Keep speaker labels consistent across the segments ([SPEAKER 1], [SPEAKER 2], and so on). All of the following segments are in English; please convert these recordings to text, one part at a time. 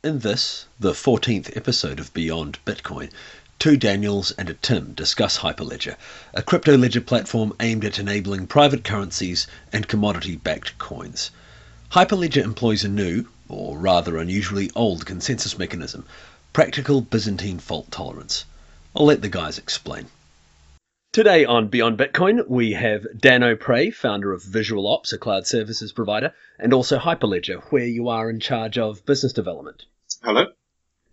[SPEAKER 1] In this, the 14th episode of Beyond Bitcoin, two Daniels and a Tim discuss Hyperledger, a crypto ledger platform aimed at enabling private currencies and commodity-backed coins. Hyperledger employs a new, or rather unusually old, consensus mechanism, practical Byzantine fault tolerance. I'll let the guys explain. Today on Beyond Bitcoin, we have Dan O'Prey, founder of Visual Ops, a cloud services provider, and also Hyperledger, where you are in charge of business development.
[SPEAKER 2] Hello.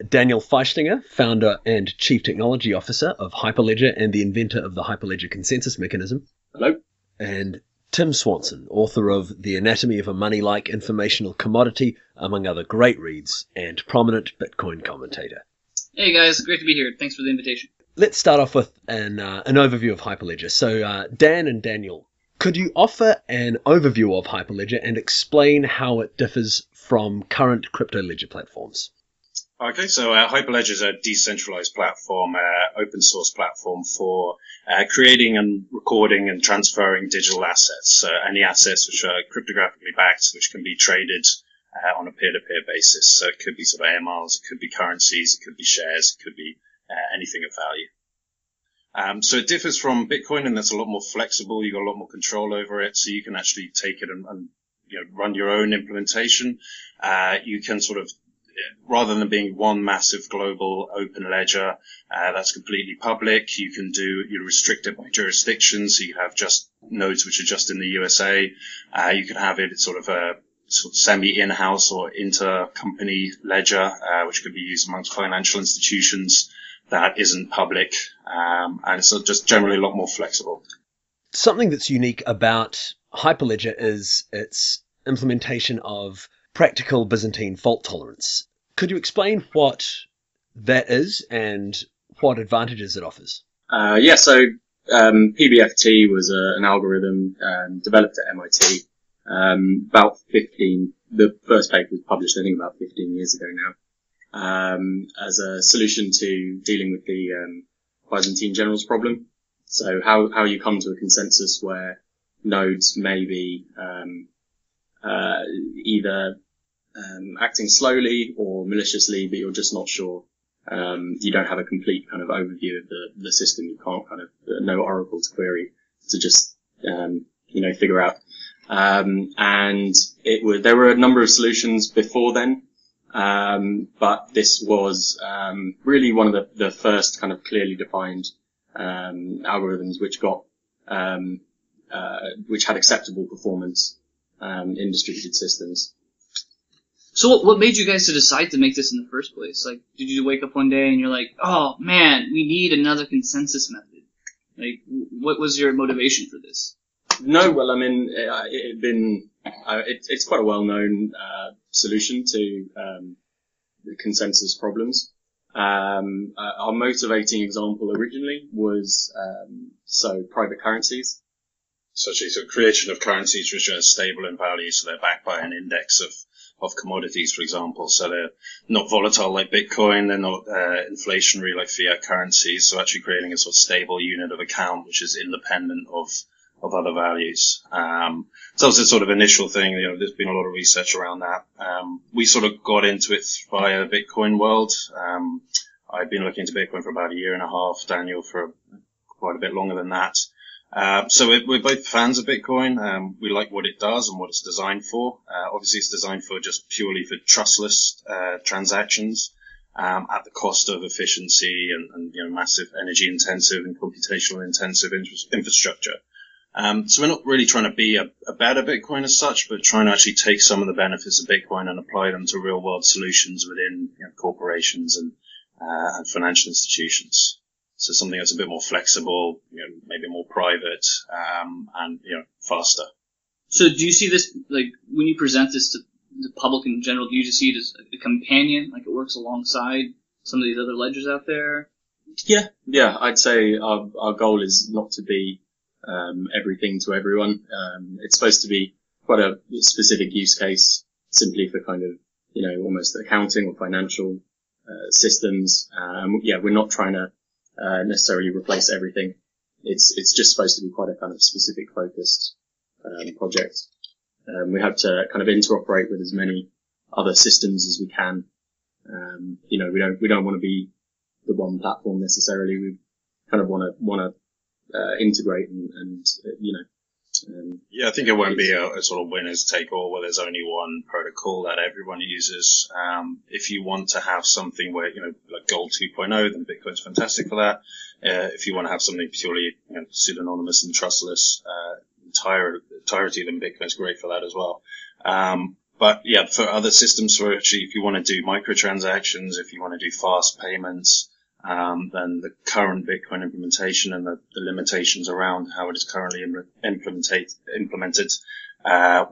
[SPEAKER 1] Daniel Feistinger, founder and chief technology officer of Hyperledger and the inventor of the Hyperledger consensus mechanism.
[SPEAKER 2] Hello.
[SPEAKER 1] And Tim Swanson, author of The Anatomy of a Money-Like Informational Commodity, among other great reads, and prominent Bitcoin commentator.
[SPEAKER 3] Hey guys, great to be here. Thanks for the invitation.
[SPEAKER 1] Let's start off with an overview of Hyperledger. So Dan and Daniel, could you offer an overview of Hyperledger and explain how it differs from current crypto ledger platforms?
[SPEAKER 2] Okay, so Hyperledger is a decentralized platform, open source platform for creating and recording and transferring digital assets. Any assets which are cryptographically backed, which can be traded on a peer-to-peer basis. So it could be sort of air miles, it could be currencies, it could be shares, it could be anything of value. So it differs from Bitcoin, and that's a lot more flexible. You've got a lot more control over it, so you can actually take it and run your own implementation. You can sort of, rather than being one massive global open ledger that's completely public, you can restrict it by jurisdiction. So you have just nodes which are just in the USA. You can have it sort of semi-in-house or inter-company ledger, which could be used amongst financial institutions that isn't public, and so just generally a lot more flexible.
[SPEAKER 1] Something that's unique about Hyperledger is its implementation of practical Byzantine fault tolerance. Could you explain what that is and what advantages it offers?
[SPEAKER 4] So PBFT was an algorithm developed at MIT the first paper was published I think about 15 years ago now. As a solution to dealing with the Byzantine generals problem. So how you come to a consensus where nodes may be either acting slowly or maliciously, but you're just not sure. You don't have a complete kind of overview of the system. You can't no oracle to query to just figure out. And there were a number of solutions before then. But this was really one of the first kind of clearly defined algorithms which had acceptable performance in distributed systems.
[SPEAKER 3] So what made you guys to decide to make this in the first place? Like, did you wake up one day and you're like, oh man, we need another consensus method? Like, what was your motivation for this?
[SPEAKER 4] No, well, I mean, it's quite a well-known solution to the consensus problems. Our motivating example originally was private currencies.
[SPEAKER 2] So creation of currencies which are stable in value, so they're backed by an index of commodities, for example. So they're not volatile like Bitcoin, they're not inflationary like fiat currencies. So actually creating a sort of stable unit of account which is independent of other values. So that was the sort of initial thing. There's been a lot of research around that. We sort of got into it via Bitcoin world. I've been looking into Bitcoin for about a year and a half, Daniel for quite a bit longer than that. So we're both fans of Bitcoin. We like what it does and what it's designed for. Obviously it's designed for just purely for trustless, transactions, at the cost of efficiency and massive energy intensive and computational intensive infrastructure. So we're not really trying to be a better Bitcoin as such, but trying to actually take some of the benefits of Bitcoin and apply them to real world solutions within corporations and financial institutions. So something that's a bit more flexible, maybe more private, and faster.
[SPEAKER 3] So do you see this, like, when you present this to the public in general, do you just see it as a companion, like it works alongside some of these other ledgers out there?
[SPEAKER 4] Yeah, I'd say our goal is not to be everything to everyone. It's supposed to be quite a specific use case, simply for kind of, almost accounting or financial systems. We're not trying to necessarily replace everything. It's just supposed to be quite a kind of specific focused project. We have to kind of interoperate with as many other systems as we can We don't want to be the one platform necessarily. We kind of want to integrate and
[SPEAKER 2] yeah, I think it won't be a sort of winners take all where there's only one protocol that everyone uses. If you want to have something where, like Gold 2.0, then Bitcoin's fantastic for that. If you want to have something purely, pseudonymous and trustless, entirety, then Bitcoin's great for that as well. But yeah, for other systems, for actually, if you want to do microtransactions, if you want to do fast payments, then the current Bitcoin implementation and the limitations around how it is currently implemented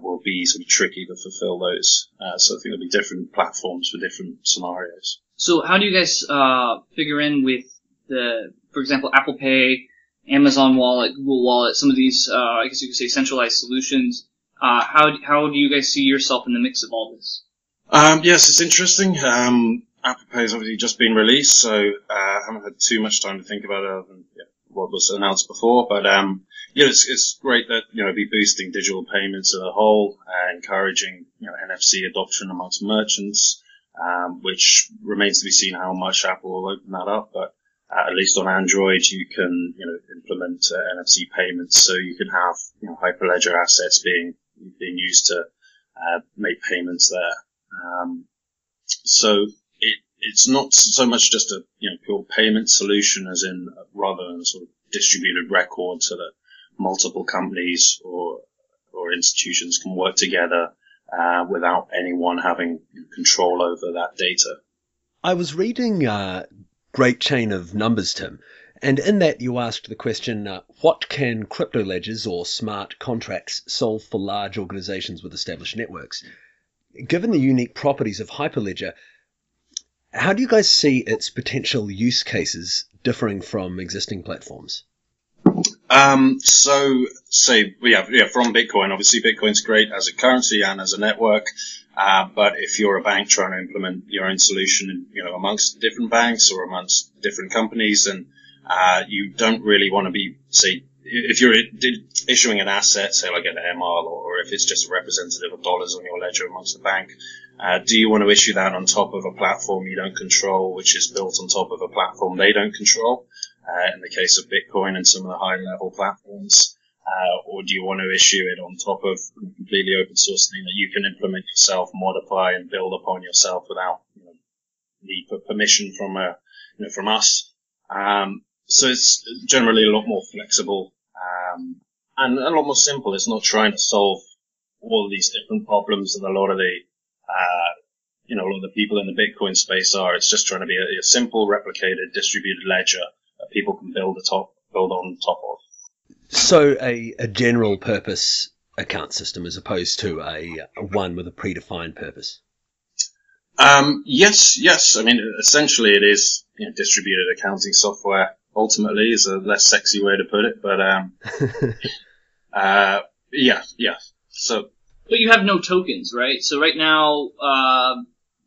[SPEAKER 2] will be sort of tricky to fulfill those. So I think there'll be different platforms for different scenarios.
[SPEAKER 3] So how do you guys figure in with for example, Apple Pay, Amazon Wallet, Google Wallet, some of these, I guess you could say centralized solutions? How do you guys see yourself in the mix of all this?
[SPEAKER 2] Yes, it's interesting. Apple Pay has obviously just been released, so I haven't had too much time to think about it other than what was announced before. But it's great that be boosting digital payments as a whole, encouraging NFC adoption amongst merchants, which remains to be seen how much Apple will open that up. But at least on Android, you can implement NFC payments, so you can have Hyperledger assets being used to make payments there. So it's not so much just a pure payment solution, as in rather than a sort of distributed record, so that multiple companies or institutions can work together without anyone having control over that data.
[SPEAKER 1] I was reading Great Chain of Numbers, Tim, and in that you asked the question, what can crypto ledgers or smart contracts solve for large organizations with established networks? Given the unique properties of Hyperledger, how do you guys see its potential use cases differing from existing platforms?
[SPEAKER 2] So say, from Bitcoin, obviously Bitcoin's great as a currency and as a network. But if you're a bank trying to implement your own solution, amongst different banks or amongst different companies, then, you don't really want to be, say, if you're issuing an asset, say like an MR, or if it's just a representative of dollars on your ledger amongst the bank, do you want to issue that on top of a platform you don't control, which is built on top of a platform they don't control? In the case of Bitcoin and some of the high-level platforms, or do you want to issue it on top of completely open source thing that you can implement yourself, modify, and build upon yourself without need for permission from us? So it's generally a lot more flexible and a lot more simple. It's not trying to solve all of these different problems that a lot of the people in the Bitcoin space are. It's just trying to be a simple, replicated, distributed ledger that people can build on top of.
[SPEAKER 1] So a general purpose account system as opposed to a one with a predefined purpose?
[SPEAKER 2] Yes. I mean, essentially it is distributed accounting software. Ultimately is a less sexy way to put it, but yeah. So,
[SPEAKER 3] but you have no tokens, right? So right now,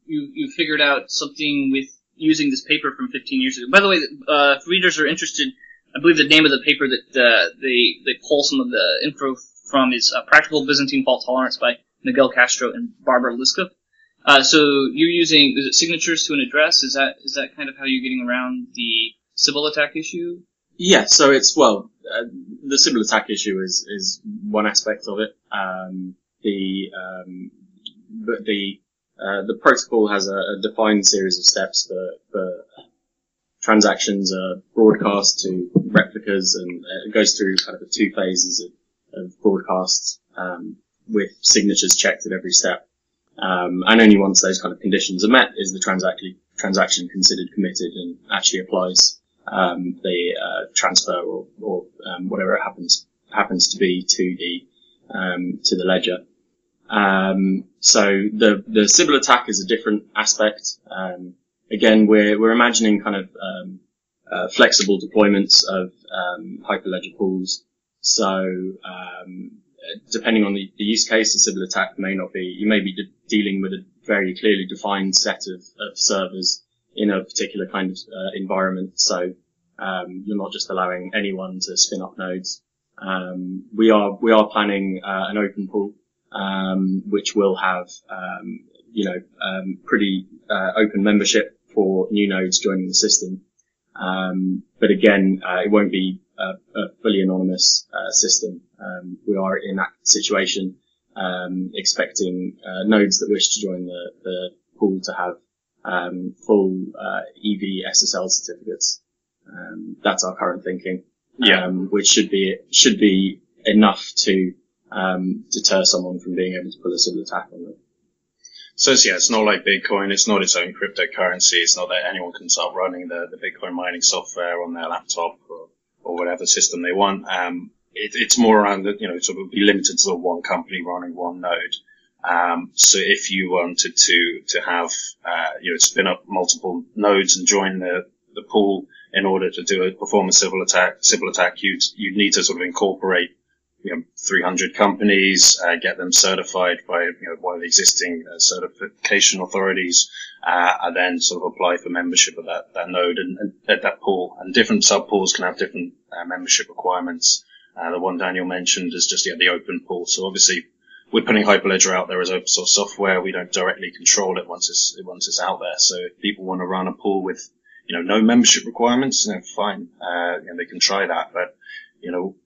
[SPEAKER 3] you figured out something with using this paper from 15 years ago. By the way, if readers are interested, I believe the name of the paper that they pull some of the info from is Practical Byzantine Fault Tolerance by Miguel Castro and Barbara Liska. So you're using, is it signatures to an address? Is that kind of how you're getting around the Sybil attack issue?
[SPEAKER 4] Yeah, so it's, the Sybil attack issue is one aspect of it. The protocol has a defined series of steps for transactions broadcast to replicas, and it goes through kind of the two phases of broadcasts with signatures checked at every step. And only once those kind of conditions are met is the transaction considered committed and actually applies the transfer or whatever it happens to be to the ledger. So the Sybil attack is a different aspect. Again, we're imagining kind of flexible deployments of Hyperledger pools. So depending on the use case, the Sybil attack may not be. You may be dealing with a very clearly defined set of servers in a particular kind of environment. So you're not just allowing anyone to spin up nodes. We are planning an open pool, which will have pretty open membership for new nodes joining the system. But again, it won't be a fully anonymous system. We are in that situation, expecting nodes that wish to join the pool to have full EV SSL certificates. That's our current thinking, which should be enough to deter someone from being able to pull a civil attack on them.
[SPEAKER 2] So it's not like Bitcoin. It's not its own cryptocurrency. It's not that anyone can start running the Bitcoin mining software on their laptop or whatever system they want. It's more around that, sort of be limited to one company running one node. So if you wanted to have, spin up multiple nodes and join the pool in order to perform a civil attack, you'd need to sort of incorporate 300 companies, get them certified by one of the existing certification authorities, and then sort of apply for membership of that node and at that pool. And different sub-pools can have different membership requirements. The one Daniel mentioned is just the open pool. So obviously we're putting Hyperledger out there as open source software. We don't directly control it once it's out there. So if people want to run a pool with no membership requirements, fine, they can try that. But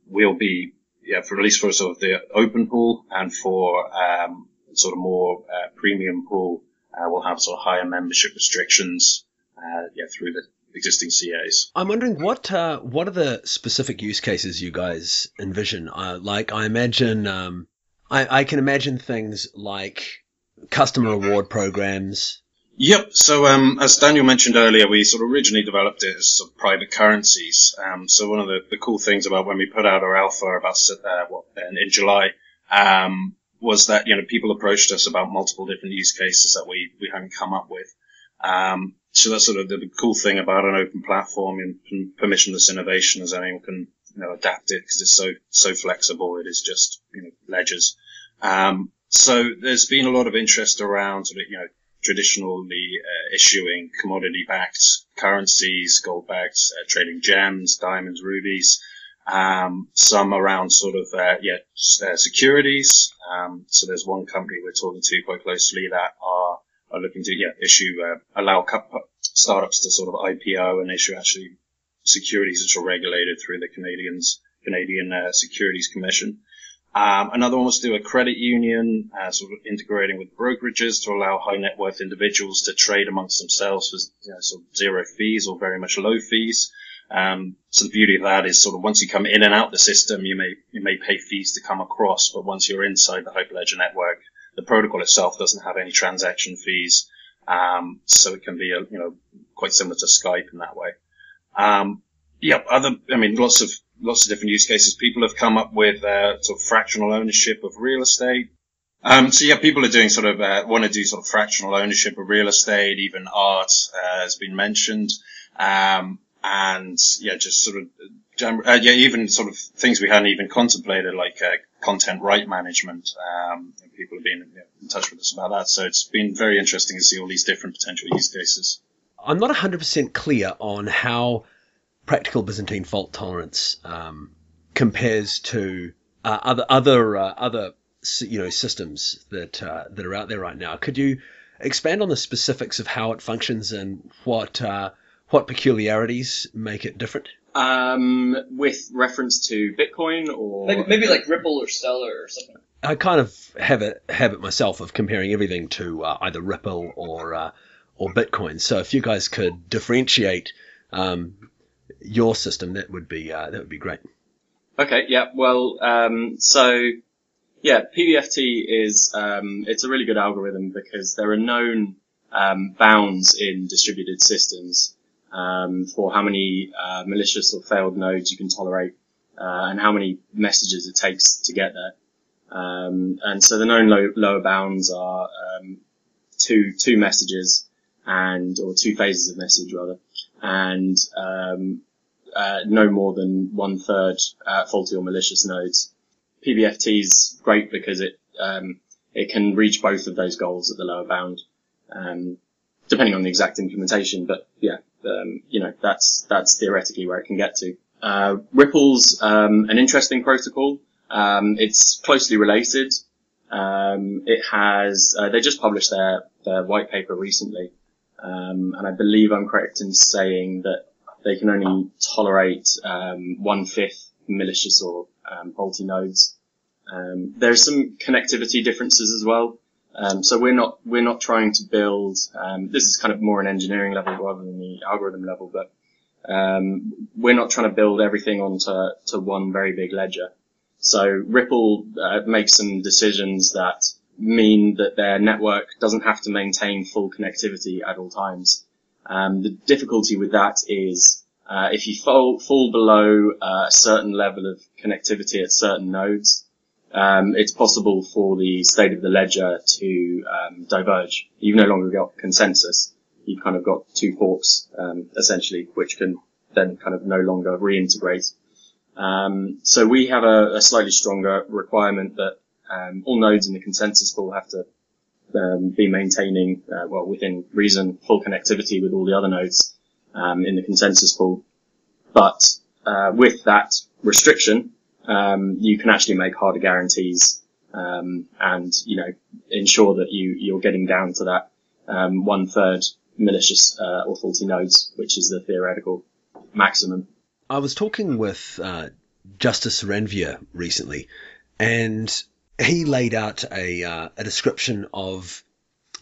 [SPEAKER 2] we'll be for at least for sort of the open pool and for sort of more premium pool, we'll have sort of higher membership restrictions through the existing CAs.
[SPEAKER 1] I'm wondering what are the specific use cases you guys envision? Like I imagine I can imagine things like customer reward programs.
[SPEAKER 2] Yep. So, as Daniel mentioned earlier, we sort of originally developed it as sort of private currencies. So one of the cool things about when we put out our alpha about, in July, was that, people approached us about multiple different use cases that we hadn't come up with. So that's sort of the cool thing about an open platform and permissionless innovation is anyone can, adapt it because it's so flexible. It is just, ledgers. So there's been a lot of interest around sort of, traditionally issuing commodity-backed currencies, gold-backed, trading gems, diamonds, rubies, some around sort of securities. So there's one company we're talking to quite closely that are looking to allow startups to sort of IPO and issue actually securities which are regulated through the Canadian Securities Commission. Another one was to do a credit union, sort of integrating with brokerages to allow high net worth individuals to trade amongst themselves for sort of zero fees or very much low fees. So the beauty of that is sort of once you come in and out the system, you may pay fees to come across, but once you're inside the Hyperledger network, the protocol itself doesn't have any transaction fees. So it can be quite similar to Skype in that way. Lots of different use cases. People have come up with sort of fractional ownership of real estate. People are doing want to do sort of fractional ownership of real estate, even art has been mentioned, just sort of even sort of things we hadn't even contemplated, like content right management. People have been in touch with us about that, so it's been very interesting to see all these different potential use cases.
[SPEAKER 1] I'm not 100% clear on how practical Byzantine fault tolerance compares to other systems that are out there right now. Could you expand on the specifics of how it functions and what peculiarities make it different?
[SPEAKER 4] With reference to Bitcoin, or
[SPEAKER 3] maybe like Ripple or Stellar or something.
[SPEAKER 1] I kind of have a habit myself of comparing everything to either Ripple or Bitcoin. So if you guys could differentiate your system, that would be great.
[SPEAKER 4] Okay, yeah. Well, PBFT is it's a really good algorithm because there are known bounds in distributed systems for how many malicious or failed nodes you can tolerate and how many messages it takes to get there. And so the known lower bounds are two messages or two phases of message rather, and no more than 1/3 faulty or malicious nodes. PBFT is great because it can reach both of those goals at the lower bound, depending on the exact implementation. But that's theoretically where it can get to. Ripple's an interesting protocol. It's closely related. It has they just published their white paper recently. and I believe I'm correct in saying that they can only tolerate 1/5 malicious or faulty nodes. There's some connectivity differences as well. So we're not trying to build. This is kind of more an engineering level rather than the algorithm level, but we're not trying to build everything onto one very big ledger. So Ripple makes some decisions that mean that their network doesn't have to maintain full connectivity at all times. The difficulty with that is if you fall below a certain level of connectivity at certain nodes, it's possible for the state of the ledger to diverge. You've no longer got consensus. You've kind of got two forks, essentially, which can then kind of no longer reintegrate. So we have a slightly stronger requirement that all nodes in the consensus pool have to be maintaining, well, within reason, full connectivity with all the other nodes in the consensus pool. But with that restriction, you can actually make harder guarantees and ensure that you're getting down to that 1/3 malicious or faulty nodes, which is the theoretical maximum.
[SPEAKER 1] I was talking with Justice Renvier recently, and he laid out a description of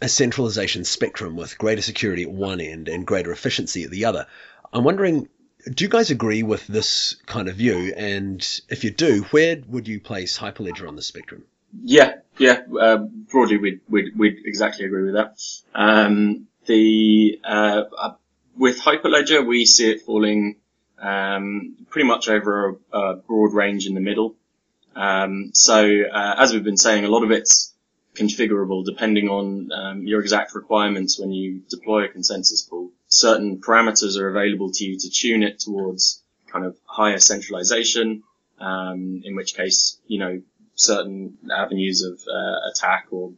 [SPEAKER 1] a centralization spectrum with greater security at one end and greater efficiency at the other. I'm wondering, do you guys agree with this kind of view? And if you do, where would you place Hyperledger on the spectrum?
[SPEAKER 4] Yeah. Broadly, we'd exactly agree with that. With Hyperledger, we see it falling pretty much over a broad range in the middle. As we've been saying, a lot of it's configurable depending on your exact requirements when you deploy a consensus pool. Certain parameters are available to you to tune it towards kind of higher centralization, in which case, certain avenues of attack or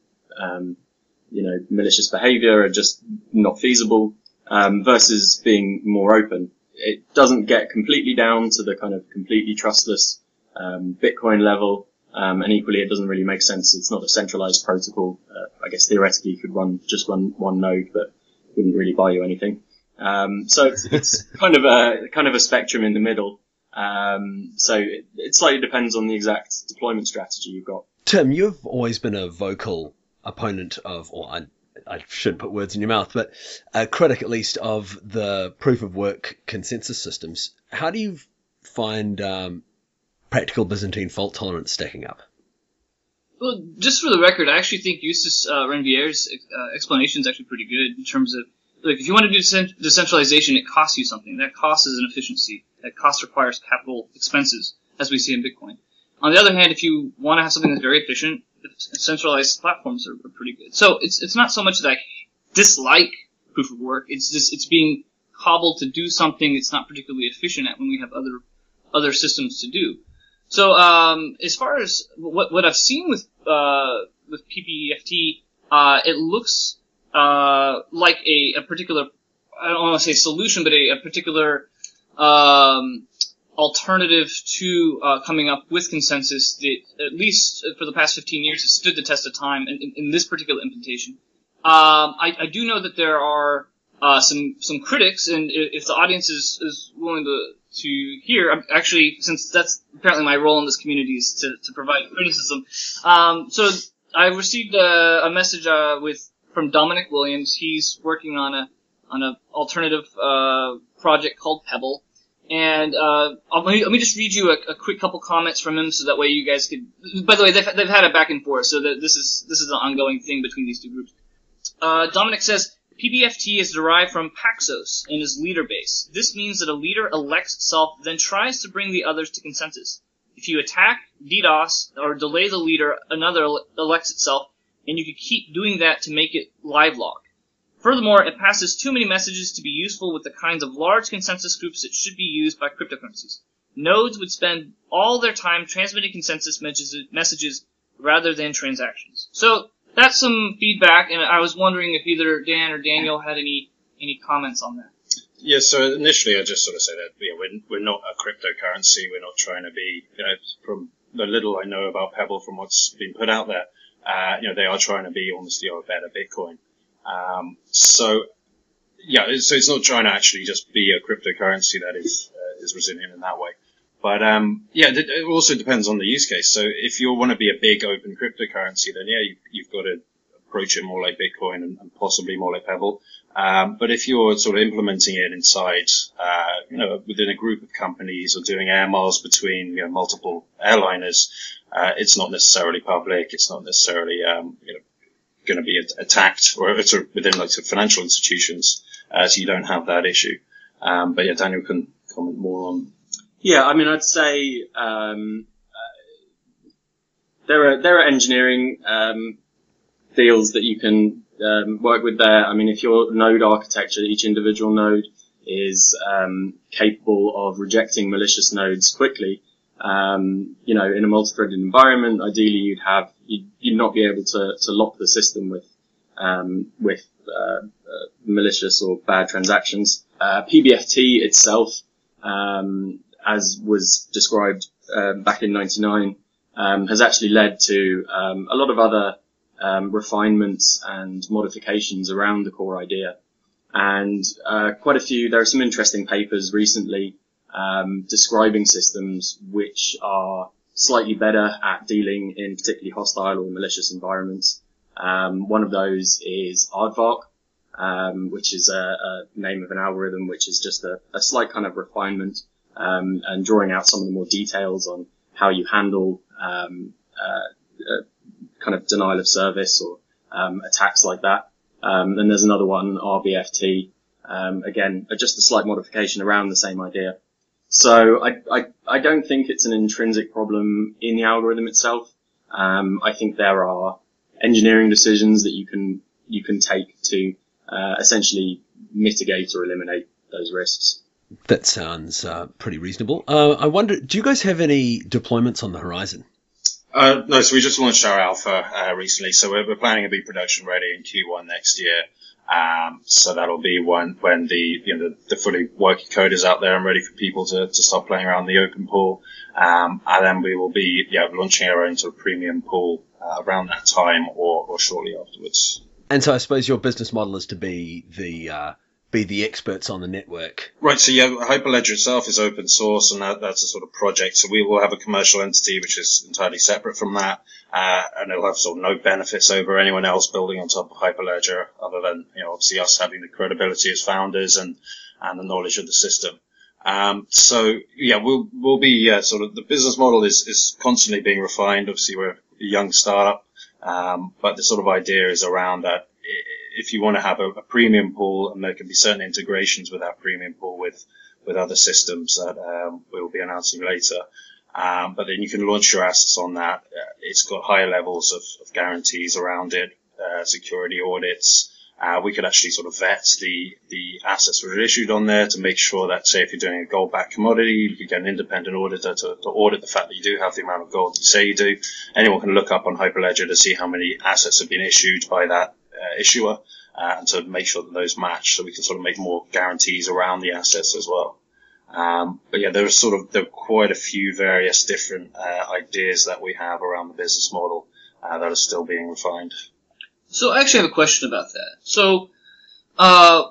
[SPEAKER 4] malicious behavior are just not feasible, versus being more open. It doesn't get completely down to the kind of completely trustless Bitcoin level, and equally it doesn't really make sense. It's not a centralized protocol. I guess theoretically you could run one node, but wouldn't really buy you anything. So it's kind of a spectrum in the middle. So it slightly depends on the exact deployment strategy you've got.
[SPEAKER 1] Tim, you've always been a vocal opponent of, or I shouldn't put words in your mouth, but a critic at least of the proof of work consensus systems. How do you find practical Byzantine fault tolerance stacking up?
[SPEAKER 3] Well, just for the record, I actually think Eustace Renvier's explanation is actually pretty good in terms of, like, if you want to do decentralization, it costs you something. That cost is an efficiency. That cost requires capital expenses, as we see in Bitcoin. On the other hand, if you want to have something that's very efficient, centralized platforms are pretty good. So it's not so much that I dislike proof of work. It's just it's being cobbled to do something it's not particularly efficient at when we have other systems to do. So as far as what I've seen with PBFT, it looks like a particular, I don't want to say solution, but a particular alternative to coming up with consensus that, at least for the past 15 years, has stood the test of time in this particular implementation. I do know that there are some critics, and if the audience is willing to hear, actually, since that's apparently my role in this community is to provide criticism. So I received a message from Dominic Williams. He's working on an alternative project called Pebble. And let me just read you a quick couple comments from him, so that way you guys could. By the way, they've had a back and forth, so that this is an ongoing thing between these two groups. Dominic says PBFT is derived from Paxos and is leader based. This means that a leader elects itself, then tries to bring the others to consensus. If you attack, DDoS, or delay the leader, another elects itself, and you can keep doing that to make it live log. Furthermore, it passes too many messages to be useful with the kinds of large consensus groups that should be used by cryptocurrencies. Nodes would spend all their time transmitting consensus messages rather than transactions. So that's some feedback, and I was wondering if either Dan or Daniel had any comments on that.
[SPEAKER 2] Yeah, so initially I just sort of say that we're not a cryptocurrency. We're not trying to be, from the little I know about Pebble, from what's been put out there, they are trying to be almost a better Bitcoin. So yeah, so it's not trying to actually just be a cryptocurrency that is resilient in that way. But yeah, it also depends on the use case. So if you want to be a big open cryptocurrency, then yeah, you've got to approach it more like Bitcoin and possibly more like Pebble. But if you're sort of implementing it inside, within a group of companies or doing air miles between multiple airliners, it's not necessarily public. It's not necessarily going to be attacked, or it's within like financial institutions, so you don't have that issue. But yeah, Daniel can comment more on.
[SPEAKER 4] Yeah, I mean, I'd say there are engineering deals that you can work with there. I mean, if your node architecture, each individual node is capable of rejecting malicious nodes quickly, in a multi-threaded environment, ideally you'd not be able to lock the system with malicious or bad transactions. PBFT itself, as was described back in '99, has actually led to a lot of other refinements and modifications around the core idea. And there are some interesting papers recently describing systems which are slightly better at dealing in particularly hostile or malicious environments. One of those is Aardvark, which is a name of an algorithm which is just a slight kind of refinement and drawing out some of the more details on how you handle kind of denial of service or attacks like that. Then there's another one, RBFT, again, just a slight modification around the same idea. So I don't think it's an intrinsic problem in the algorithm itself. I think there are engineering decisions that you can take to essentially mitigate or eliminate those risks.
[SPEAKER 1] That sounds pretty reasonable. I wonder, do you guys have any deployments on the horizon?
[SPEAKER 2] No, so we just launched our alpha recently, so we're planning to be production ready in Q1 next year. So that'll be when the fully working code is out there and ready for people to start playing around the open pool. And then we will be launching our own sort of premium pool around that time or shortly afterwards.
[SPEAKER 1] And so I suppose your business model is to be the experts on the network.
[SPEAKER 2] Right, so yeah, Hyperledger itself is open source, and that's a sort of project. So we will have a commercial entity which is entirely separate from that, and it'll have sort of no benefits over anyone else building on top of Hyperledger, other than obviously us having the credibility as founders and the knowledge of the system. So yeah, we'll be sort of the business model is constantly being refined. Obviously, we're a young startup, but the sort of idea is around that. If you want to have a premium pool, and there can be certain integrations with that premium pool with other systems that we'll be announcing later. But then you can launch your assets on that. It's got higher levels of guarantees around it, security audits. We could actually sort of vet the assets that are issued on there to make sure that, say, if you're doing a gold-backed commodity, you could get an independent auditor to audit the fact that you do have the amount of gold that you say you do. Anyone can look up on Hyperledger to see how many assets have been issued by that issuer, and to make sure that those match, so we can sort of make more guarantees around the assets as well. But yeah, there are quite a few various different ideas that we have around the business model that are still being refined.
[SPEAKER 3] So I actually have a question about that. So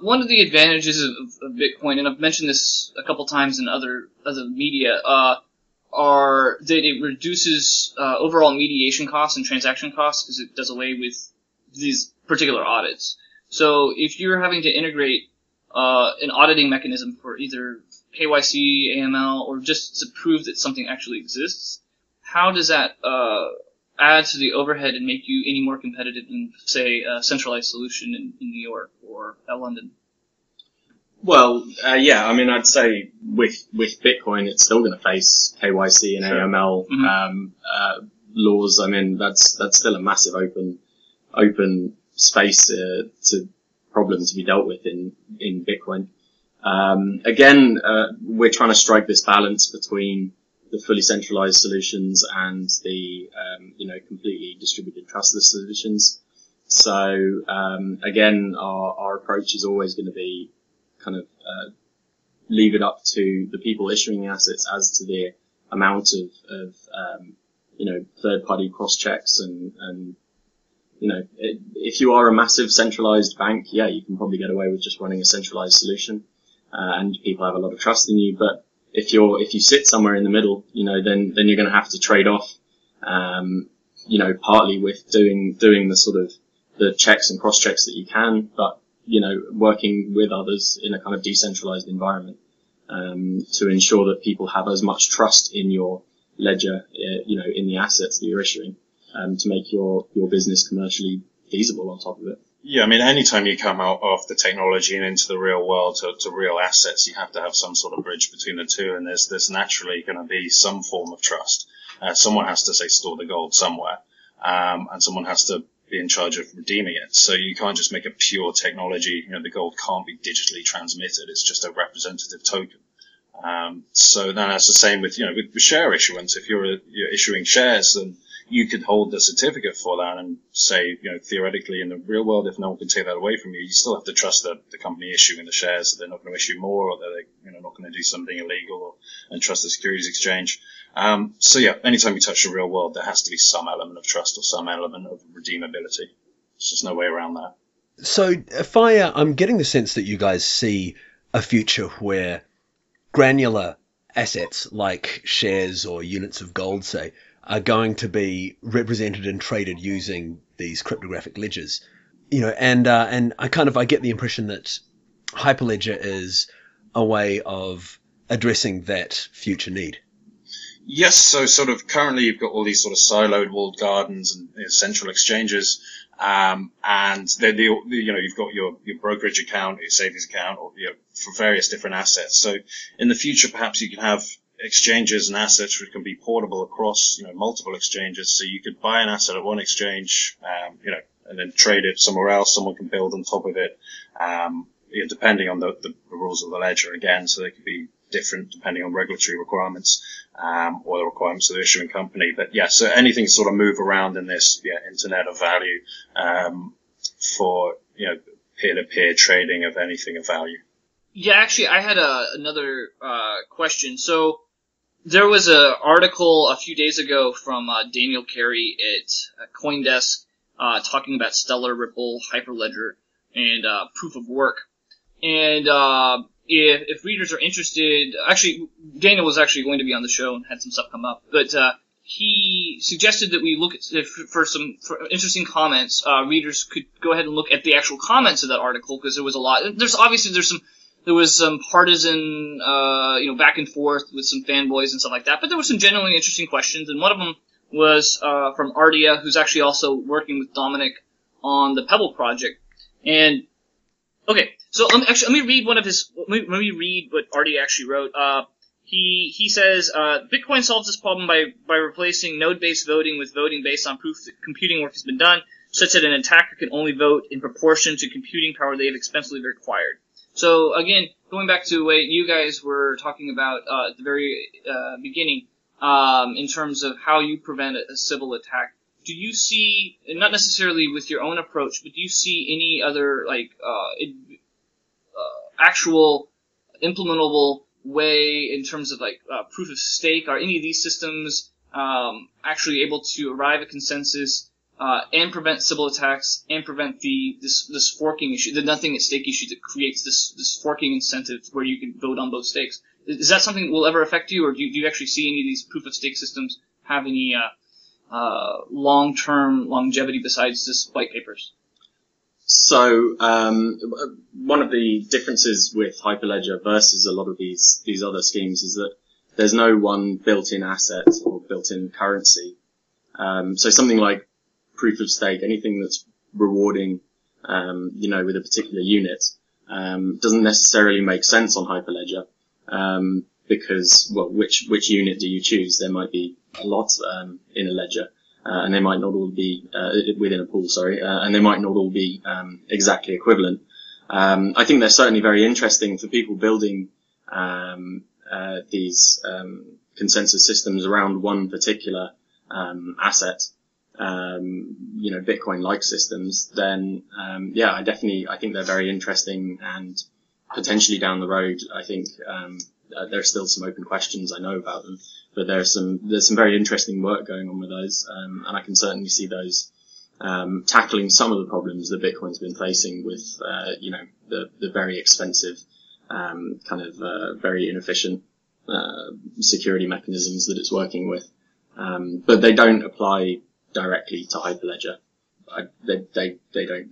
[SPEAKER 3] one of the advantages of Bitcoin, and I've mentioned this a couple times in other media, are that it reduces overall mediation costs and transaction costs because it does away with these particular audits. So if you're having to integrate an auditing mechanism for either KYC, AML, or just to prove that something actually exists, how does that add to the overhead and make you any more competitive than, say, a centralized solution in New York or London?
[SPEAKER 4] Well, yeah, I mean, I'd say with Bitcoin, it's still going to face KYC and AML laws. I mean, that's still a massive open space to problem to be dealt with in Bitcoin. Again, we're trying to strike this balance between the fully centralized solutions and the completely distributed trustless solutions. So again, our approach is always going to be kind of leave it up to the people issuing assets as to the amount of third party cross checks and if you are a massive centralized bank, yeah, you can probably get away with just running a centralized solution, and people have a lot of trust in you. But if you sit somewhere in the middle, then you're going to have to trade off, partly with doing the sort of the checks and cross checks that you can, but working with others in a kind of decentralized environment, to ensure that people have as much trust in your ledger, in the assets that you're issuing, to make your business commercially feasible on top of it.
[SPEAKER 2] Yeah, I mean, anytime you come out of the technology and into the real world to real assets, you have to have some sort of bridge between the two, and there's naturally going to be some form of trust. Someone has to, say, store the gold somewhere, and someone has to be in charge of redeeming it. So you can't just make a pure technology. The gold can't be digitally transmitted. It's just a representative token. So then that's the same with, with share issuance. If you're issuing shares, then you could hold the certificate for that and say, theoretically in the real world, if no one can take that away from you, you still have to trust the company issuing the shares that they're not going to issue more, or that they're not going to do something illegal, and trust the securities exchange. So yeah, anytime you touch the real world, there has to be some element of trust or some element of redeemability. There's just no way around that.
[SPEAKER 1] So if I'm getting the sense that you guys see a future where granular assets like shares or units of gold, say, are going to be represented and traded using these cryptographic ledgers, and I get the impression that Hyperledger is a way of addressing that future need.
[SPEAKER 2] Yes, so sort of currently you've got all these sort of siloed walled gardens and central exchanges, and you've got your brokerage account, your savings account, or for various different assets. So in the future, perhaps you can have exchanges and assets which can be portable across multiple exchanges. So you could buy an asset at one exchange, and then trade it somewhere else. Someone can build on top of it, depending on the rules of the ledger again. So they could be different depending on regulatory requirements, or the requirements of the issuing company. But yeah, so anything sort of move around in this internet of value, for peer-to-peer trading of anything of value.
[SPEAKER 3] Yeah, actually, I had another question. So there was an article a few days ago from Daniel Carey at CoinDesk, talking about Stellar, Ripple, Hyperledger, and proof of work. And if readers are interested, actually, Daniel was actually going to be on the show and had some stuff come up, but he suggested that we look at for interesting comments. Readers could go ahead and look at the actual comments of that article, because there was a lot. There was some partisan, back and forth with some fanboys and stuff like that, but there were some genuinely interesting questions, and one of them was from Ardia, who's actually also working with Dominic on the Pebble project. And okay, so let me read one of his. Let me read what Ardia actually wrote. He says Bitcoin solves this problem by replacing node-based voting with voting based on proof that computing work has been done, such that an attacker can only vote in proportion to computing power they have expensively required. So again, going back to what you guys were talking about at the very beginning, in terms of how you prevent a civil attack, do you see, not necessarily with your own approach, but do you see any other actual implementable way in terms of proof of stake? Are any of these systems actually able to arrive at consensus and prevent civil attacks and prevent this forking issue, the nothing at stake issue that creates this forking incentive where you can vote on both stakes? Is that something that will ever affect you, or do you actually see any of these proof of stake systems have any long-term longevity besides just white papers?
[SPEAKER 4] So one of the differences with Hyperledger versus a lot of these other schemes is that there's no one built-in asset or built-in currency. So something like proof of stake, anything that's rewarding, with a particular unit, doesn't necessarily make sense on Hyperledger, because, well, which unit do you choose? There might be a lot, in a ledger, and they might not all be, within a pool, and they might not all be, exactly equivalent. I think they're certainly very interesting for people building, these, consensus systems around one particular, asset. Bitcoin-like systems, then, I think they're very interesting, and potentially down the road, I think, there's still some open questions I know about them, but there's some very interesting work going on with those, and I can certainly see those, tackling some of the problems that Bitcoin's been facing with, the very expensive, very inefficient, security mechanisms that it's working with. But they don't apply directly to Hyperledger. They don't,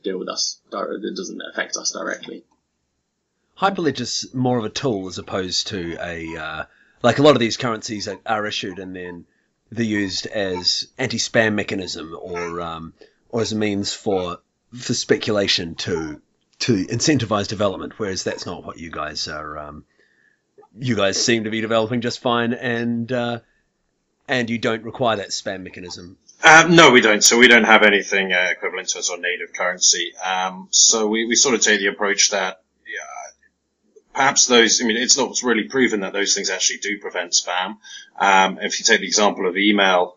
[SPEAKER 4] deal with us. It doesn't affect us directly.
[SPEAKER 1] Hyperledger's more of a tool as opposed to like a lot of these currencies are issued and then they're used as anti-spam mechanism or as a means for speculation to incentivize development, whereas that's not what you guys are. You guys seem to be developing just fine, and you don't require that spam mechanism.
[SPEAKER 2] No, we don't. So we don't have anything equivalent to our native currency. So we sort of take the approach that perhaps those, it's not really proven that those things actually do prevent spam. If you take the example of email,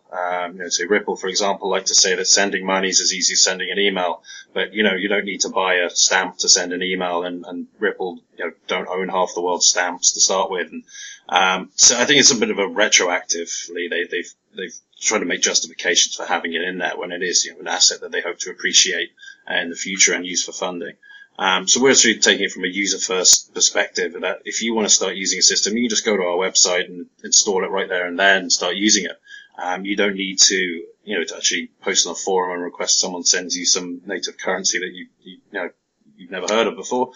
[SPEAKER 2] say Ripple, for example, like to say that sending money is as easy as sending an email, but, you don't need to buy a stamp to send an email, and Ripple, don't own half the world's stamps to start with. And, so I think it's a bit of a retroactively, they've tried to make justifications for having it in there when it is, an asset that they hope to appreciate in the future and use for funding. So we're actually taking it from a user-first perspective that if you want to start using a system, you can just go to our website and install it right there and then and start using it. You don't need to, to actually post on a forum and request someone sends you some native currency that you've never heard of before.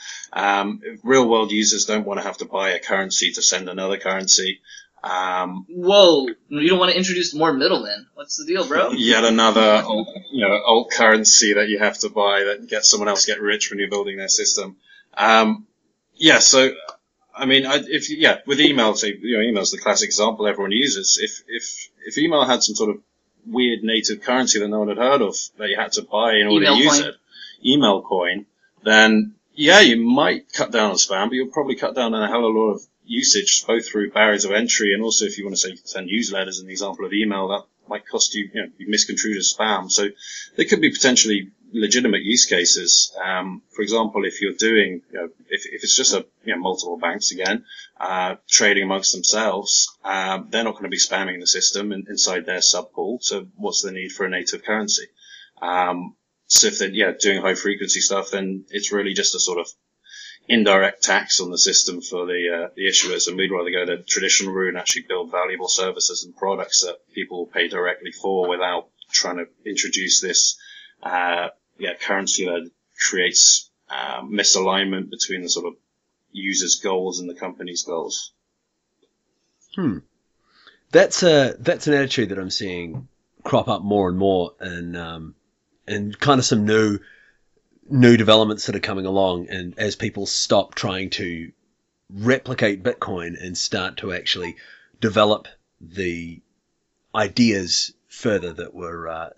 [SPEAKER 2] Real-world users don't want to have to buy a currency to send another currency.
[SPEAKER 3] Whoa! You don't want to introduce more middlemen. What's the deal, bro?
[SPEAKER 2] Yet another, alt currency that you have to buy that gets someone else get rich when you're building their system. So, with email, say, email's the classic example everyone uses. If email had some sort of weird native currency that no one had heard of that you had to buy in order to use it, email coin, then, you might cut down on spam, but you'll probably cut down on a hell of a lot of usage, both through barriers of entry and also if you want to say send newsletters, an example of email, that might cost you, be misconstrued as spam. So there could be potentially legitimate use cases. For example, if you're doing, if it's just multiple banks again, trading amongst themselves, they're not going to be spamming the system inside their sub pool. So what's the need for a native currency? So if they're, doing high frequency stuff, then it's really just a sort of indirect tax on the system for the issuers, and we'd rather go the traditional route and actually build valuable services and products that people will pay directly for without trying to introduce this currency that creates misalignment between the sort of user's goals and the company's goals.
[SPEAKER 1] That's an attitude that I'm seeing crop up more and more in kind of some new developments that are coming along, and as people stop trying to replicate Bitcoin and start to actually develop the ideas further that were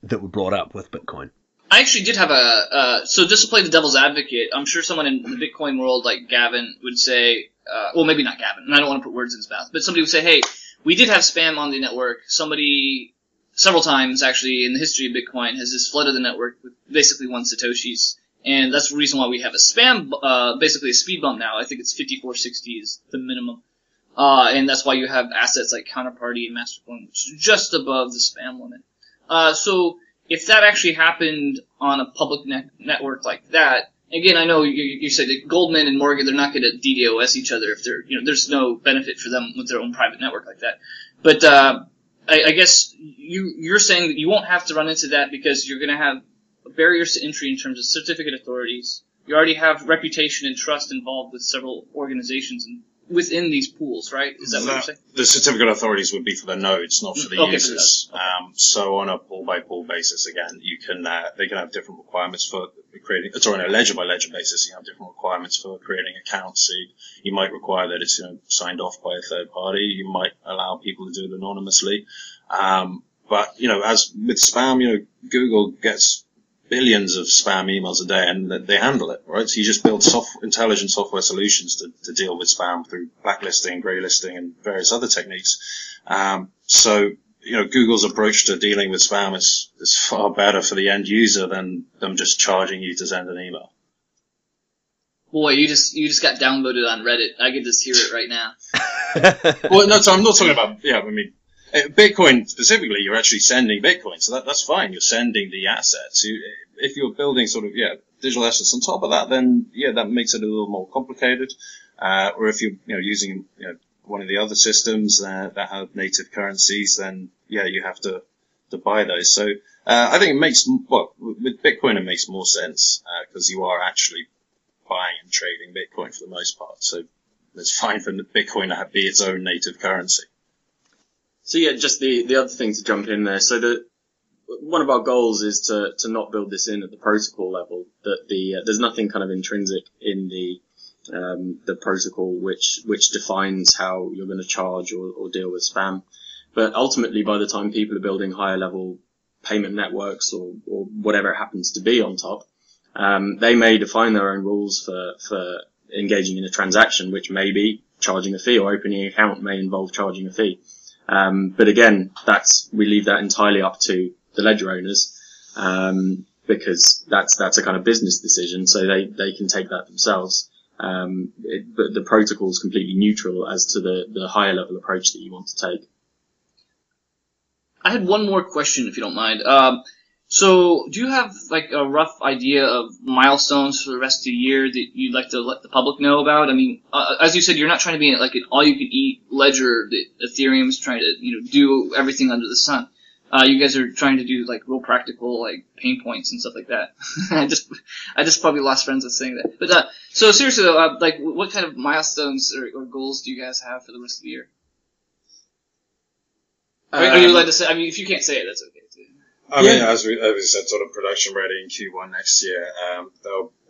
[SPEAKER 1] brought up with Bitcoin.
[SPEAKER 3] I actually did have so just to play the devil's advocate, I'm sure someone in the Bitcoin world like Gavin would say, well, maybe not Gavin, and I don't want to put words in his mouth, but somebody would say, hey, we did have spam on the network. Somebody several times, actually, in the history of Bitcoin, has just flooded the network with basically 1 Satoshis. And that's the reason why we have a spam, basically a speed bump now. I think it's 5460 is the minimum. And that's why you have assets like Counterparty and Mastercoin, which is just above the spam limit. So if that actually happened on a public network like that, again, I know you said that Goldman and Morgan, they're not going to DDoS each other if they're, there's no benefit for them with their own private network like that. But, I guess you're saying that you won't have to run into that because you're going to have barriers to entry in terms of certificate authorities. You already have reputation and trust involved with several organizations within these pools, right? Is that what you're saying?
[SPEAKER 2] The certificate authorities would be for the nodes, not for the users. So on a pool-by-pool basis, again, they can have different requirements for creating, on a ledger-by-ledger basis, you have different requirements for creating accounts. So you might require that it's, signed off by a third party. You might allow people to do it anonymously. But, as with spam, Google gets billions of spam emails a day and they handle it, right? So you just build intelligent software solutions to deal with spam through blacklisting, graylisting, and various other techniques. So Google's approach to dealing with spam is far better for the end user than them just charging you to send an email.
[SPEAKER 3] Boy, you just got downloaded on Reddit. I can just hear it right now.
[SPEAKER 2] Well, no, so I'm not talking about, Bitcoin specifically, you're actually sending Bitcoin, so that's fine. You're sending the assets. If you're building sort of digital assets on top of that, then that makes it a little more complicated. Or if you're using one of the other systems that have native currencies, then you have to buy those. So I think it makes with Bitcoin it makes more sense because you are actually buying and trading Bitcoin for the most part. So it's fine for Bitcoin to be its own native currency.
[SPEAKER 4] So just the other thing to jump in there. So one of our goals is to not build this in at the protocol level. That there's nothing kind of intrinsic in the protocol which defines how you're going to charge or deal with spam. But ultimately, by the time people are building higher level payment networks or whatever it happens to be on top, they may define their own rules for engaging in a transaction, which may be charging a fee, or opening an account may involve charging a fee. But again, we leave that entirely up to the ledger owners, because that's a kind of business decision, so they can take that themselves. But the protocol is completely neutral as to the higher level approach that you want to take.
[SPEAKER 3] I had one more question, if you don't mind. So, do you have like a rough idea of milestones for the rest of the year that you'd like to let the public know about? I mean, as you said, you're not trying to be like an all-you-can-eat ledger that Ethereum's trying to do everything under the sun. You guys are trying to do like real practical like pain points and stuff like that. I just probably lost friends with saying that. But so seriously though, like what kind of milestones or goals do you guys have for the rest of the year? Are you allowed to say? I mean, if you can't say it, that's okay too.
[SPEAKER 2] I mean, as we said, sort of production ready in Q1 next year.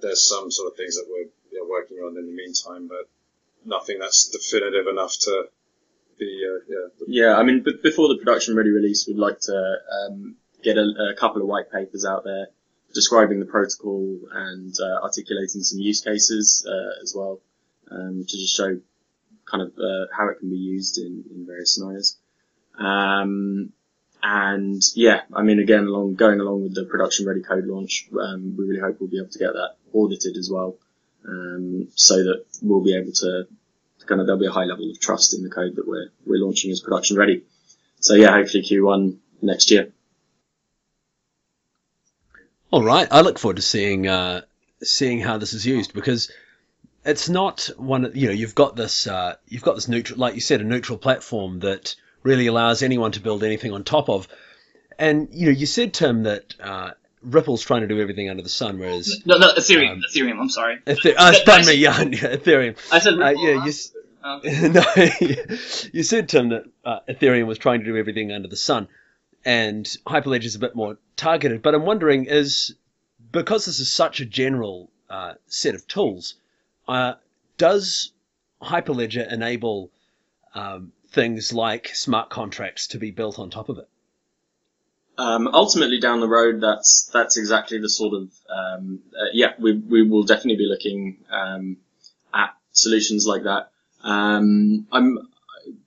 [SPEAKER 2] There's some sort of things that we're working on in the meantime, but nothing that's definitive enough to be.
[SPEAKER 4] I mean, before the production ready release, we'd like to get a couple of white papers out there describing the protocol and articulating some use cases as well, to just show kind of how it can be used in various scenarios. And I mean, again, going along with the production ready code launch, we really hope we'll be able to get that audited as well, so that we'll be able to there'll be a high level of trust in the code that we're launching as production ready. So hopefully Q1 next year.
[SPEAKER 1] All right, I look forward to seeing how this is used, because it's not one. You've got this neutral, like you said, a neutral platform that really allows anyone to build anything on top of. And you said, Tim, that Ripple's trying to do everything under the sun, whereas
[SPEAKER 3] no, Ethereum. Ethereum. I'm sorry.
[SPEAKER 1] Pardon me, Ethereum.
[SPEAKER 3] I said Ripple.
[SPEAKER 1] No, you said, Tim, that Ethereum was trying to do everything under the sun, and Hyperledger is a bit more targeted. But I'm wondering, because this is such a general set of tools, does Hyperledger enable things like smart contracts to be built on top of it?
[SPEAKER 4] Ultimately, down the road, that's exactly the sort of we will definitely be looking at solutions like that.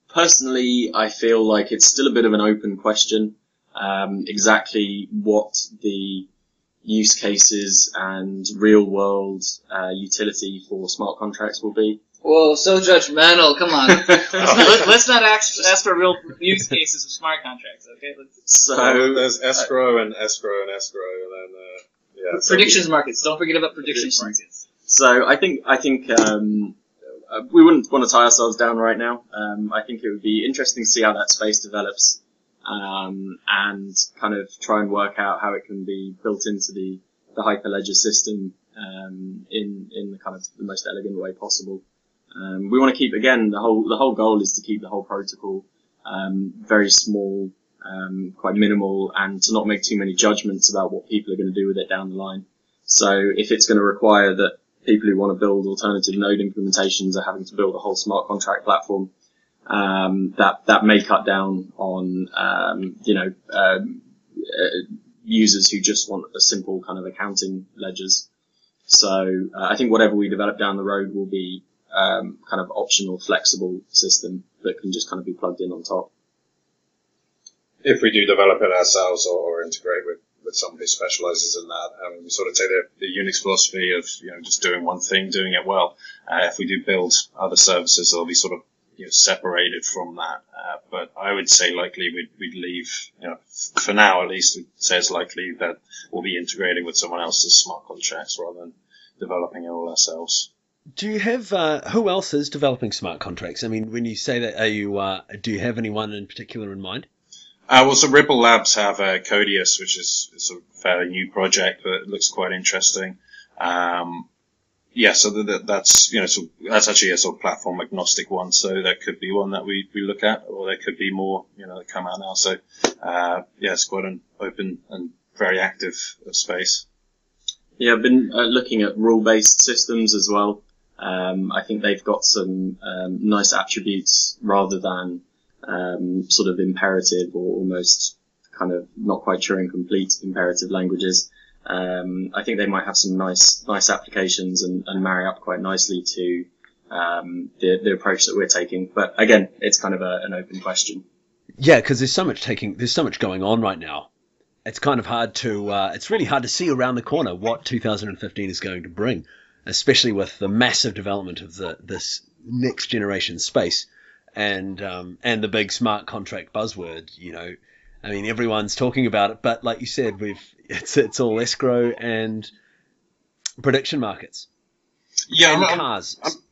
[SPEAKER 4] Personally, I feel like it's still a bit of an open question, exactly what the use cases and real world utility for smart contracts will be.
[SPEAKER 3] Whoa, so judgmental. Come on. Let's not ask for real use cases of smart contracts, okay?
[SPEAKER 2] So there's escrow and escrow and escrow, and then
[SPEAKER 3] predictions markets. Don't forget about predictions markets.
[SPEAKER 4] So I think we wouldn't want to tie ourselves down right now. I think it would be interesting to see how that space develops, and kind of try and work out how it can be built into the Hyperledger system in the kind of the most elegant way possible. We want to keep, again, the whole goal is to keep the whole protocol very small, quite minimal, and to not make too many judgments about what people are going to do with it down the line. So if it's going to require that people who want to build alternative node implementations are having to build a whole smart contract platform, that may cut down on users who just want a simple kind of accounting ledgers. So I think whatever we develop down the road will be kind of optional, flexible system that can just kind of be plugged in on top.
[SPEAKER 2] If we do develop it ourselves or integrate with someone who specializes in that, we sort of take the Unix philosophy of just doing one thing, doing it well. If we do build other services, there'll be sort of separated from that. But I would say likely we'd leave, for now at least, we'd say it's likely that we'll be integrating with someone else's smart contracts rather than developing it all ourselves.
[SPEAKER 1] Do you have who else is developing smart contracts? I mean, when you say that, do you have anyone in particular in mind?
[SPEAKER 2] So Ripple Labs have Codius, which is a fairly new project, but it looks quite interesting. So that's actually a sort of platform agnostic one. So that could be one that we look at, or there could be more, that come out now. So, it's quite an open and very active space.
[SPEAKER 4] Yeah, I've been looking at rule-based systems as well. I think they've got some nice attributes rather than sort of imperative or almost kind of not quite Turing complete imperative languages. I think they might have some nice applications and marry up quite nicely to the approach that we're taking. But again, it's kind of an open question.
[SPEAKER 1] Yeah, because there's so much going on right now. It's kind of it's really hard to see around the corner what 2015 is going to bring, especially with the massive development of this next generation space and the big smart contract buzzword. I mean, everyone's talking about it, but like you said, it's all escrow and prediction markets.
[SPEAKER 2] Yeah,
[SPEAKER 1] and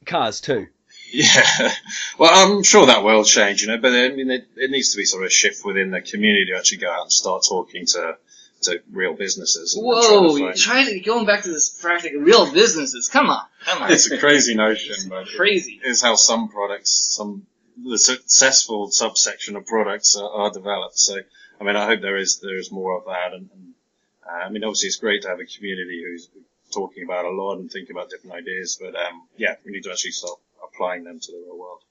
[SPEAKER 1] cars too.
[SPEAKER 2] Yeah, well, I'm sure that will change, but I mean, it needs to be sort of a shift within the community to actually go out and start talking to real businesses.
[SPEAKER 3] Whoa, you're going back to this practical real businesses. Come on.
[SPEAKER 2] It's a crazy notion, but
[SPEAKER 3] crazy.
[SPEAKER 2] It's how some products, the successful subsection of products are developed. So, I mean, I hope there is more of that. And I mean, obviously it's great to have a community who's talking about a lot and thinking about different ideas, but we need to actually start applying them to the real world.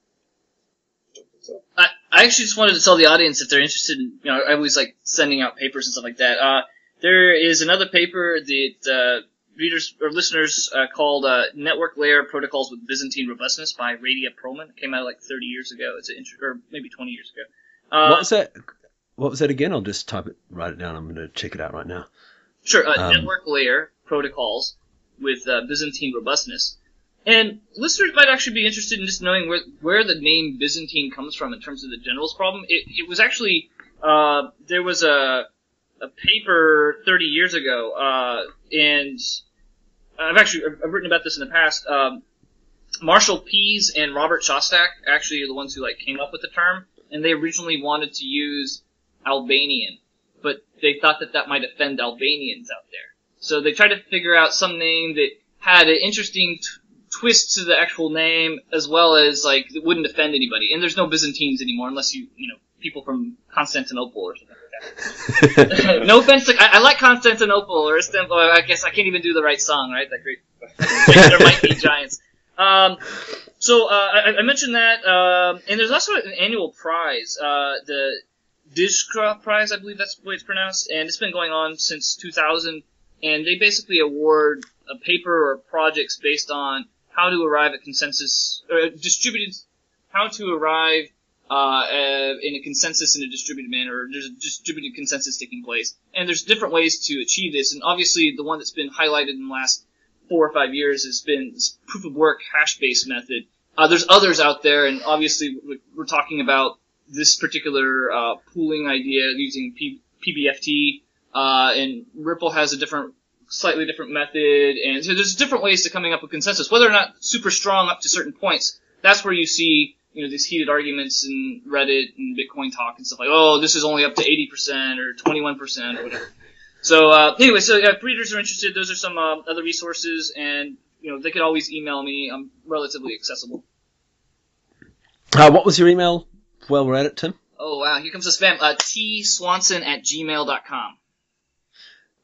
[SPEAKER 3] I actually just wanted to tell the audience if they're interested in, I always like sending out papers and stuff like that. There is another paper that readers or listeners called Network Layer Protocols with Byzantine Robustness by Radia Perlman. It came out like 30 years ago. Or maybe 20 years ago.
[SPEAKER 1] What was that? What was that again? I'll just write it down. I'm going to check it out right now.
[SPEAKER 3] Sure. Network Layer Protocols with Byzantine Robustness. And listeners might actually be interested in just knowing where the name Byzantine comes from in terms of the generals problem. It was actually, there was a paper 30 years ago, and I've written about this in the past. Marshall Pease and Robert Shostak actually are the ones who came up with the term, and they originally wanted to use Albanian, but they thought that might offend Albanians out there. So they tried to figure out some name that had an interesting twist to the actual name, as well as it wouldn't offend anybody. And there's no Byzantines anymore, unless people from Constantinople or something like that. No offense to, I like Constantinople or Istanbul. I guess I can't even do the right song, right? That great. There might be giants. So I mentioned that, and there's also an annual prize, the Dishkra Prize, I believe that's the way it's pronounced, and it's been going on since 2000. And they basically award a paper or projects based on how to arrive at consensus, or how to arrive in a consensus in a distributed manner, or there's a distributed consensus taking place. And there's different ways to achieve this, and obviously the one that's been highlighted in the last 4 or 5 years has been this proof of work hash-based method. There's others out there, and obviously we're talking about this particular pooling idea using PBFT, and Ripple has a slightly different method, and so there's different ways to coming up with consensus. Whether or not super strong up to certain points, that's where you see these heated arguments in Reddit and Bitcoin talk and stuff like, oh, this is only up to 80% or 21% or whatever. So anyway, if readers are interested, those are some other resources, and they could always email me. I'm relatively accessible.
[SPEAKER 1] What was your email while we're at it, Tim?
[SPEAKER 3] Oh wow, here comes the spam. tswanson@gmail.com.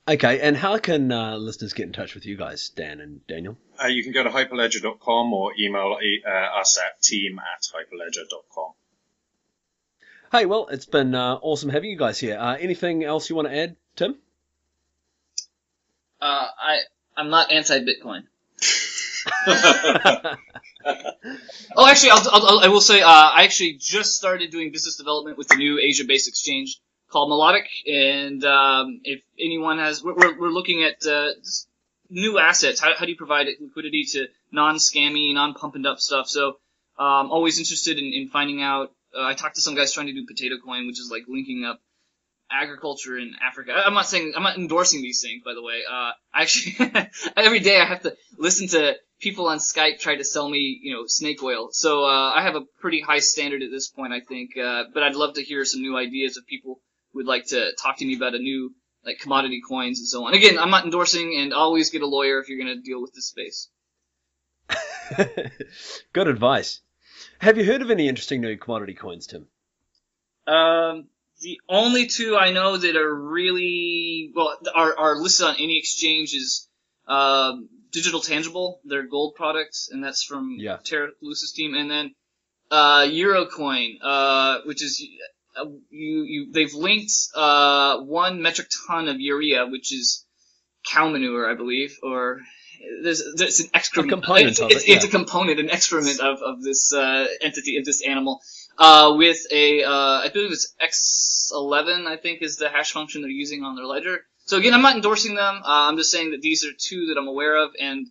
[SPEAKER 2] Okay,
[SPEAKER 1] and how can listeners get in touch with you guys, Dan and Daniel?
[SPEAKER 2] You can go to hyperledger.com or email us at team@hyperledger.com.
[SPEAKER 1] Hey, well, it's been awesome having you guys here. Anything else you want to add, Tim?
[SPEAKER 3] I'm not anti-Bitcoin. Oh, actually, I will say I actually just started doing business development with the new Asia-based exchange called Melodic, and if anyone has, we're looking at new assets. How do you provide liquidity to non-scammy, non-pump and dump stuff? So always interested in finding out. I talked to some guys trying to do potato coin, which is like linking up agriculture in Africa. I'm not endorsing these things, by the way. Actually, every day I have to listen to people on Skype try to sell me, snake oil. So, I have a pretty high standard at this point, I think. But I'd love to hear some new ideas if people would like to talk to me about a new, like, commodity coins and so on. Again, I'm not endorsing, and always get a lawyer if you're going to deal with this space.
[SPEAKER 1] Good advice. Have you heard of any interesting new commodity coins, Tim?
[SPEAKER 3] The only two I know that are really, are listed on any exchange is, Digital Tangible, their gold products, and that's from Terra Lucis team, and then, Eurocoin, which is, they've linked, 1 metric ton of urea, which is cow manure, I believe, or, there's an excrement.
[SPEAKER 1] A component of it.
[SPEAKER 3] It's a component, an excrement of this entity, of this animal, with a I believe it's X11, I think, is the hash function they're using on their ledger. So again, I'm not endorsing them. I'm just saying that these are two that I'm aware of, and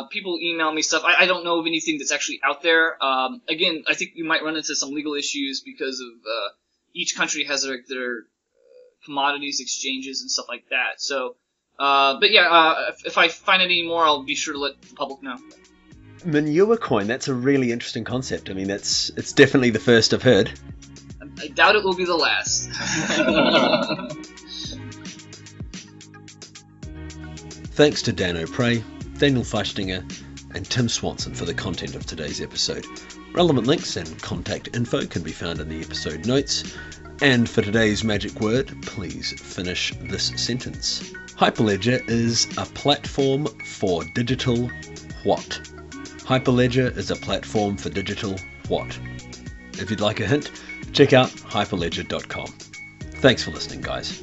[SPEAKER 3] people email me stuff. I don't know of anything that's actually out there. Again, I think you might run into some legal issues because of each country has their commodities exchanges and stuff like that. So. But yeah, if I find any more, I'll be sure to let the public know.
[SPEAKER 1] Manure coin, that's a really interesting concept. I mean, it's definitely the first I've heard.
[SPEAKER 3] I doubt it will be the last.
[SPEAKER 1] Thanks to Dan O'Prey, Daniel Feistinger, and Tim Swanson for the content of today's episode. Relevant links and contact info can be found in the episode notes. And for today's magic word, please finish this sentence. Hyperledger is a platform for digital what? Hyperledger is a platform for digital what? If you'd like a hint, check out hyperledger.com. Thanks for listening, guys.